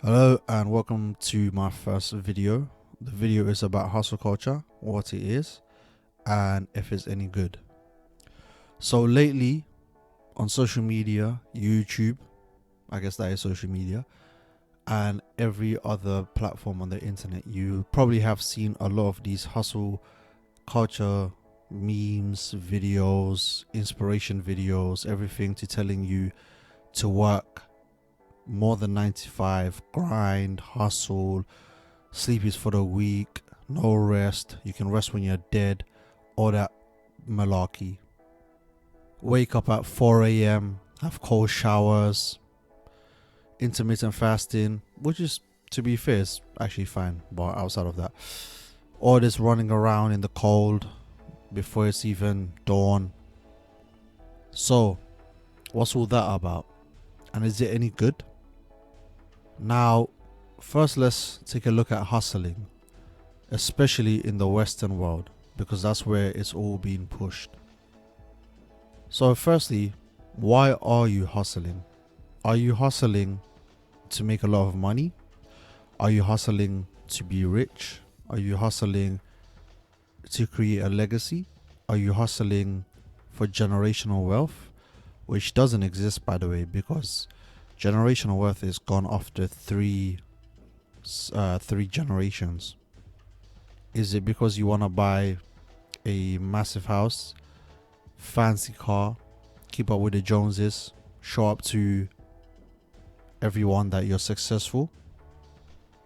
Hello and welcome to my first video. The video is about hustle culture, what it is, and if it's any good. So lately on social media, YouTube, I guess that is social media, and every other platform on the internet, you probably have seen a lot of these hustle culture memes, videos, inspiration videos, everything to telling you to work more than 95, grind, hustle, sleep is for the weak, no rest, you can rest when you're dead, all that malarkey. Wake up at 4 a.m., have cold showers, intermittent fasting, which is, to be fair, is actually fine, but outside of that, all this running around in the cold before it's even dawn. So, what's all that about? And is it any good? Now, first let's take a look at hustling, especially in the Western world, because that's where it's all being pushed. So firstly, why are you hustling? Are you hustling to make a lot of money? Are you hustling to be rich? Are you hustling to create a legacy? Are you hustling for generational wealth? Which doesn't exist, by the way, because generational wealth is gone after three generations. Is it because you want to buy a massive house, fancy car, keep up with the Joneses, show up to everyone that you're successful?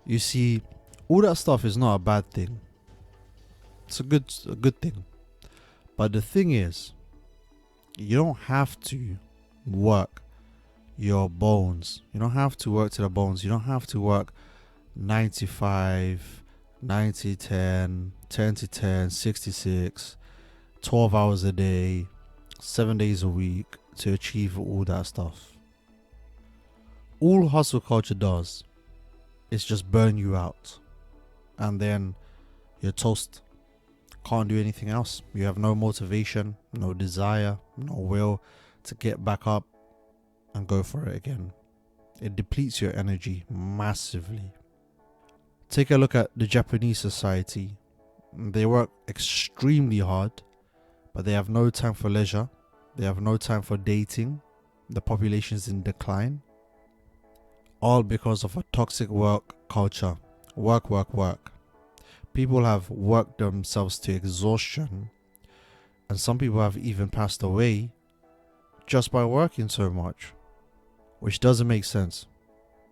You see, all that stuff is not a bad thing. It's a good thing. But the thing is, you don't have to work your bones. You don't have to work to the bones. You don't have to work 95, 90, 10, 10 to 10, 66, 12 hours a day, 7 days a week to achieve all that stuff. All hustle culture does is just burn you out, and then you're toast. Can't do anything else. You have no motivation, no desire, no will to get back up and go for it again. It depletes your energy massively. Take a look at the Japanese society. They work extremely hard, but they have no time for leisure. They have no time for dating. The population is in decline. All because of a toxic work culture. Work, work, work. People have worked themselves to exhaustion, and some people have even passed away just by working so much, which doesn't make sense.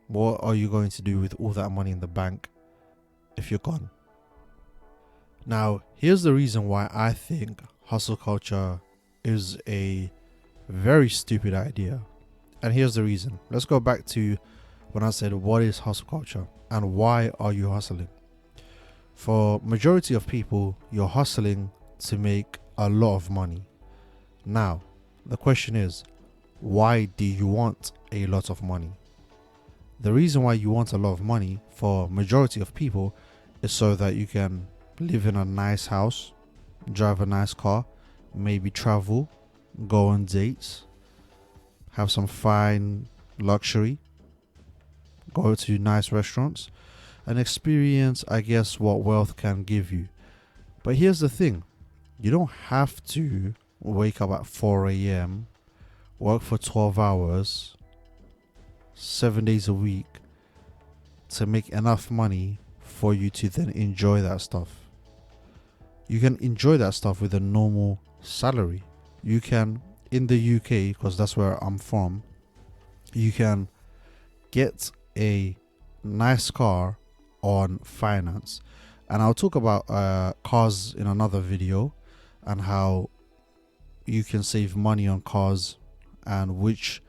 What are you going to do with all that money in the bank if you're gone? Now, here's the reason why I think hustle culture is a very stupid idea. And here's the reason. Let's go back to when I said, what is hustle culture and why are you hustling? For majority of people, you're hustling to make a lot of money. Now, the question is, why do you want a lot of money? The reason why you want a lot of money for majority of people is so that you can live in a nice house, drive a nice car, maybe travel, go on dates, have some fine luxury, go to nice restaurants, and experience, I guess, what wealth can give you. But here's the thing. You don't have to wake up at 4 a.m., work for 12 hours, 7 days a week to make enough money for you to then enjoy that stuff. You can enjoy that stuff with a normal salary. You can, in the UK, because that's where I'm from, you can get a nice car on finance. And I'll talk about cars in another video and how you can save money on cars and which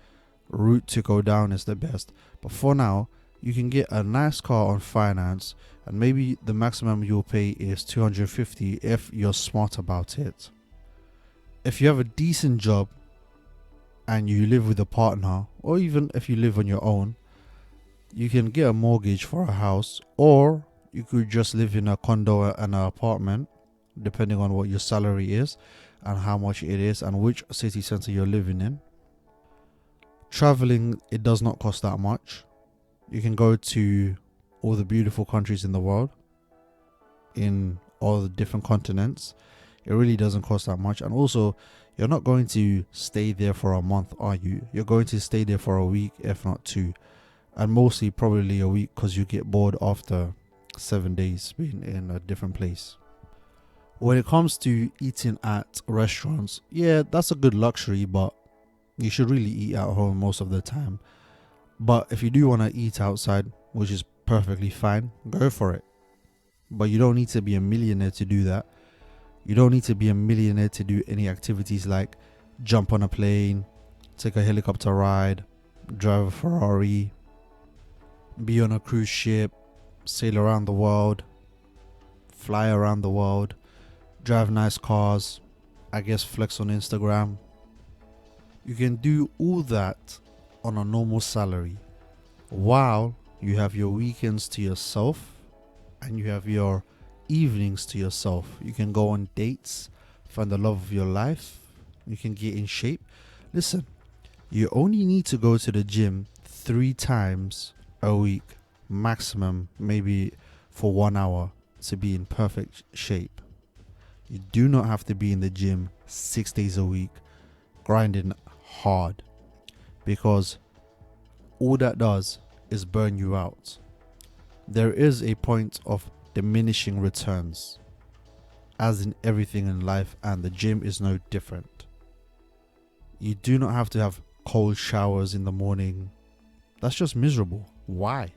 route to go down is the best. But for now, you can get a nice car on finance, and maybe the maximum you'll pay is 250 if you're smart about it. If you have a decent job and you live with a partner, or even if you live on your own, you can get a mortgage for a house, or you could just live in a condo and an apartment, depending on what your salary is and how much it is and which city center you're living in. Traveling, it does not cost that much. You can go to all the beautiful countries in the world, in all the different continents. It really doesn't cost that much. And also, you're not going to stay there for a month, are you? You're going to stay there for a week, if not two. And mostly probably a week, because you get bored after 7 days being in a different place. When it comes to eating at restaurants, yeah, that's a good luxury, but you should really eat at home most of the time. But if you do want to eat outside, which is perfectly fine, go for it. But you don't need to be a millionaire to do that. You don't need to be a millionaire to do any activities like jump on a plane, take a helicopter ride, drive a Ferrari, be on a cruise ship, sail around the world, fly around the world, drive nice cars, I guess flex on Instagram. You can do all that on a normal salary while you have your weekends to yourself and you have your evenings to yourself. You can go on dates, find the love of your life, you can get in shape. Listen, you only need to go to the gym 3 times a week maximum, maybe for 1 hour, to be in perfect shape. You do not have to be in the gym 6 days a week grinding hard, because all that does is burn you out. There is a point of diminishing returns, as in everything in life, and the gym is no different. You do not have to have cold showers in the morning. That's just miserable. Why?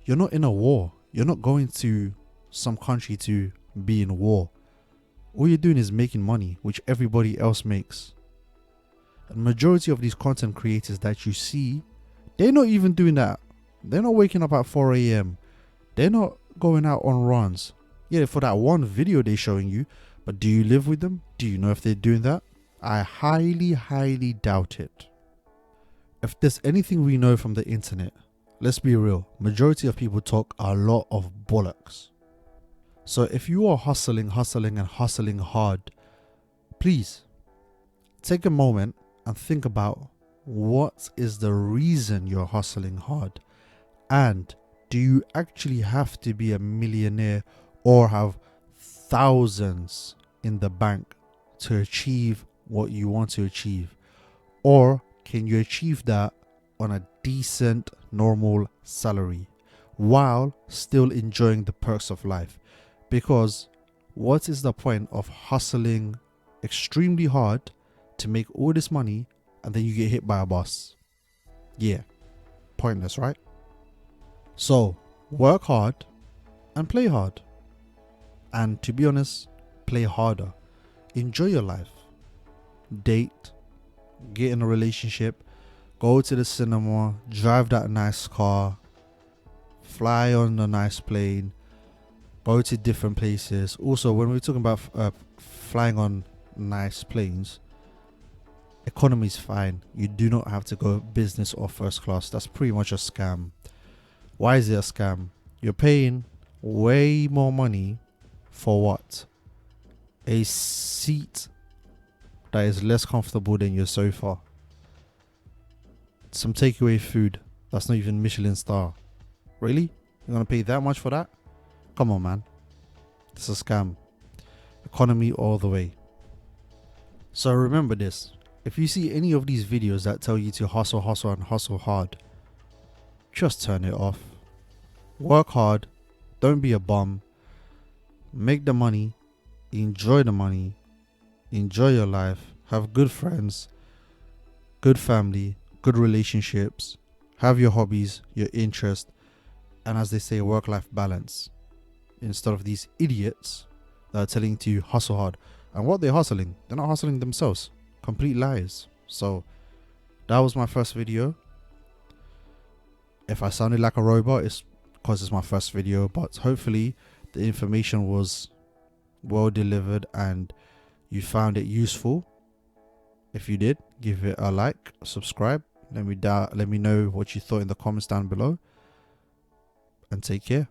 You're not in a war. You're not going to some country to be in war. All you're doing is making money, which everybody else makes. And majority of these content creators that you see, they're not even doing that. They're not waking up at 4 a.m. They're not going out on runs. Yeah, for that one video they're showing you, but do you live with them? Do you know if they're doing that? I highly doubt it. If there's anything we know from the internet, let's be real, majority of people talk a lot of bollocks. So if you are hustling hard, please take a moment and think about what is the reason you're hustling hard, and do you actually have to be a millionaire or have thousands in the bank to achieve what you want to achieve? Or can you achieve that on a decent, normal salary while still enjoying the perks of life? Because what is the point of hustling extremely hard to make all this money and then you get hit by a bus? Yeah, pointless, right? So work hard and play hard. And to be honest, play harder. Enjoy your life. Date, get in a relationship, go to the cinema, drive that nice car, fly on a nice plane, go to different places. Also, when we're talking about flying on nice planes, economy is fine. You do not have to go business or first class. That's pretty much a scam. Why is it a scam? You're paying way more money for what? A seat that is less comfortable than your sofa. Some takeaway food that's not even Michelin star. Really? You're gonna pay that much for that? Come on, man. It's a scam. Economy all the way. So remember this. If you see any of these videos that tell you to hustle and hustle hard, just turn it off. Work hard. Don't be a bum. Make the money. Enjoy the money. Enjoy your life. Have good friends. Good family. Good relationships. Have your hobbies, your interests, and as they say, work-life balance. Instead of these idiots that are telling you to hustle hard. And what they're hustling, they're not hustling themselves. Complete lies. So that was my first video. If I sounded like a robot, it's because it's my first video, but hopefully the information was well delivered and you found it useful. If you did, give it a like, subscribe. Let me know what you thought in the comments down below, and take care.